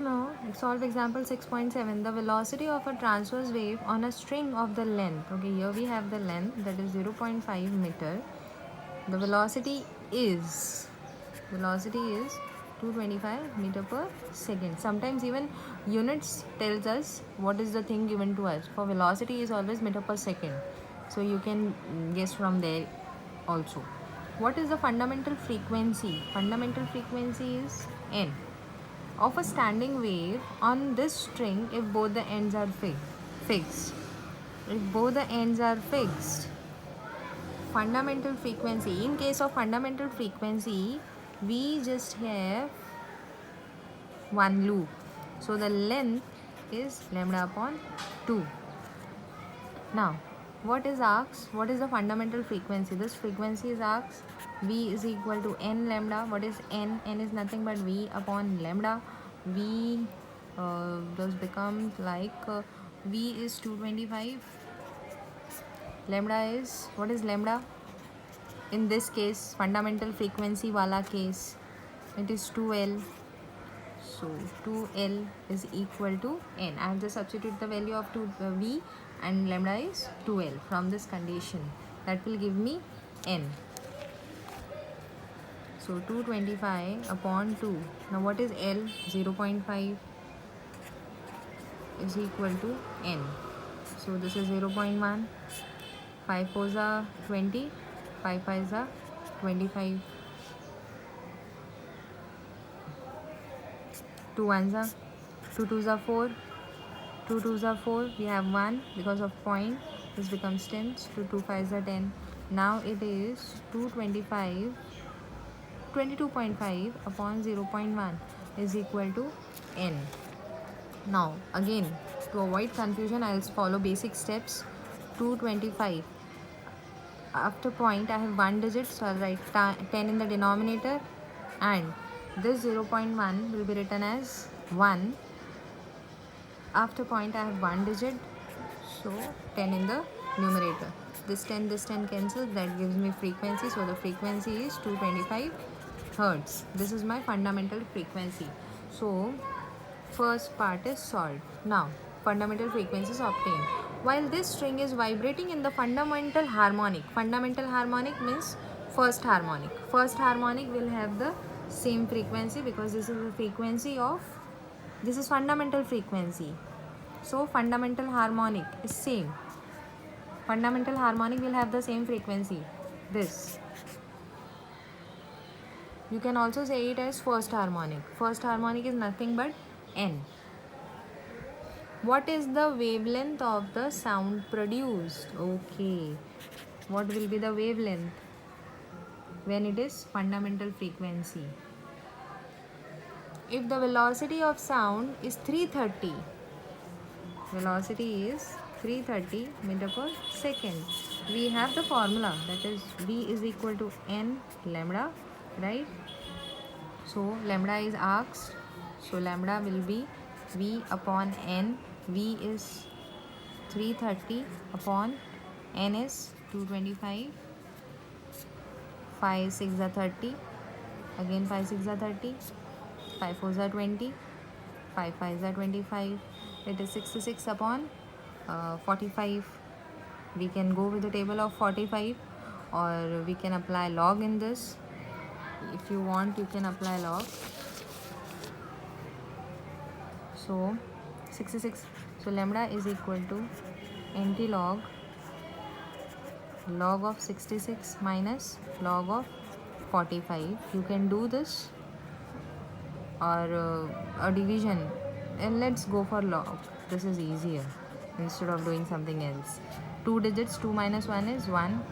Now, solve example 6.7. The velocity of a transverse wave on a string of the length. Okay, here we have the length, that is 0.5 meter. The velocity is 225 meter per second. Sometimes even units tells us what is the thing given to us. For velocity is always meter per second. So you can guess from there also. What is the fundamental frequency? Fundamental frequency is n of a standing wave on this string if both the ends are fixed. If both the ends are fixed, fundamental frequency, in case of fundamental frequency, we just have one loop. So the length is lambda upon 2. Now, what is arcs? What is the fundamental frequency? This frequency is arcs. V is equal to n lambda. What is n? N is nothing but V upon lambda. V thus becomes like V is 225. Lambda is, what is lambda? In this case, fundamental frequency wala case, it is 2L. So 2L is equal to n. I have just substitute the value of V and lambda is 2L from this condition. That will give me n. So 225 upon 2. Now what is L? 0.5 is equal to n. So this is 0.1. 5 4s are 20. 5 5s are 25. 2 1s are 2 2s are 4. 2 2s are 4. We have 1 because of point. This becomes 10. 2 2 5s are 10. Now it is 225. 22.5 upon 0.1 is equal to n. Now again, to avoid confusion, I'll follow basic steps. 225. After point I have 1 digit, so I'll write 10 in the denominator, and this 0.1 will be written as 1. After point I have 1 digit, so 10 in the numerator. This 10 cancels, that gives me frequency. So the frequency is 225 hertz. This is my fundamental frequency. So first part is solved. Now fundamental frequency is obtained. While this string is vibrating in the fundamental harmonic means first harmonic. First harmonic will have the same frequency because this is the frequency of, this is fundamental frequency. So fundamental harmonic is same. Fundamental harmonic will have the same frequency. This. You can also say it as first harmonic. First harmonic is nothing but n. What is the wavelength of the sound produced? Okay. What will be the wavelength when it is fundamental frequency? If the velocity of sound is 330, velocity is 330 meter per second. We have the formula, that is V is equal to n lambda, right? So lambda is arcs, so lambda will be V upon n. V is 330 upon n is 225. 5 6 are 30. Again 5 6 are 30. 5 4s are 20. 5 5s are 25. It is 66 upon 45. We can go with the table of 45, or we can apply log in this. If you want, you can apply log. So 66. So lambda is equal to nt log of 66 minus log of 45. You can do this, or a division, and let's go for log. This is easier instead of doing something else. 2 digits, 2 minus 1 is 1.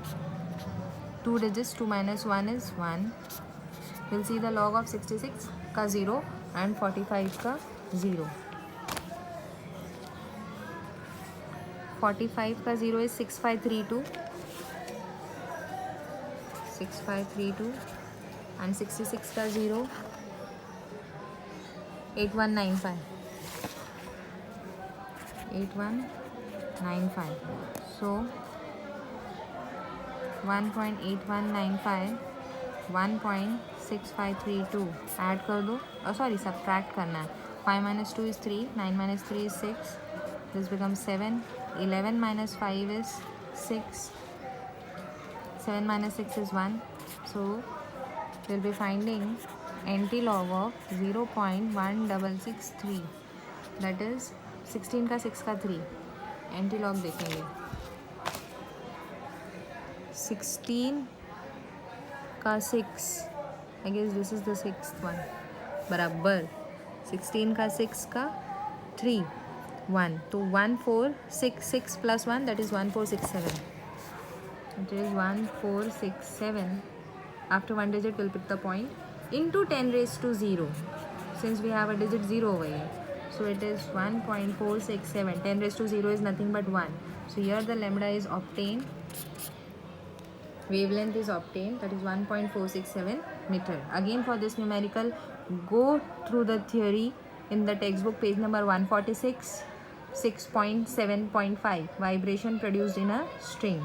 2 digits, 2 minus 1 is 1. We'll see the log of 66 ka 0 and 45 ka 0. 45 ka 0 is 6532. 6532, and 66 ka 0 8195. 8195. So 1.8195 1.6532 add कर दो, sorry subtract करना है. 5 minus 2 is 3, 9 minus 3 is 6, this becomes 7, 11 minus 5 is 6, 7 minus 6 is 1. So we'll be finding antilog of 0.1663, that is 16 का 6 का 3. Antilog देखेंगे 16 का 6, I guess this is the 6th one, बराबर 16 का 6 का 3 1, तो 1466 plus 1 that is 1467. It is 1467. After one digit we'll pick the point into 10 raised to 0, since we have a digit 0 over here. So it is 1.467. 10 raised to 0 is nothing but 1. So here the lambda is obtained. Wavelength is obtained, that is 1.467 meter. Again for this numerical, go through the theory in the textbook, page number 146, 6.7.5, vibration produced in a string.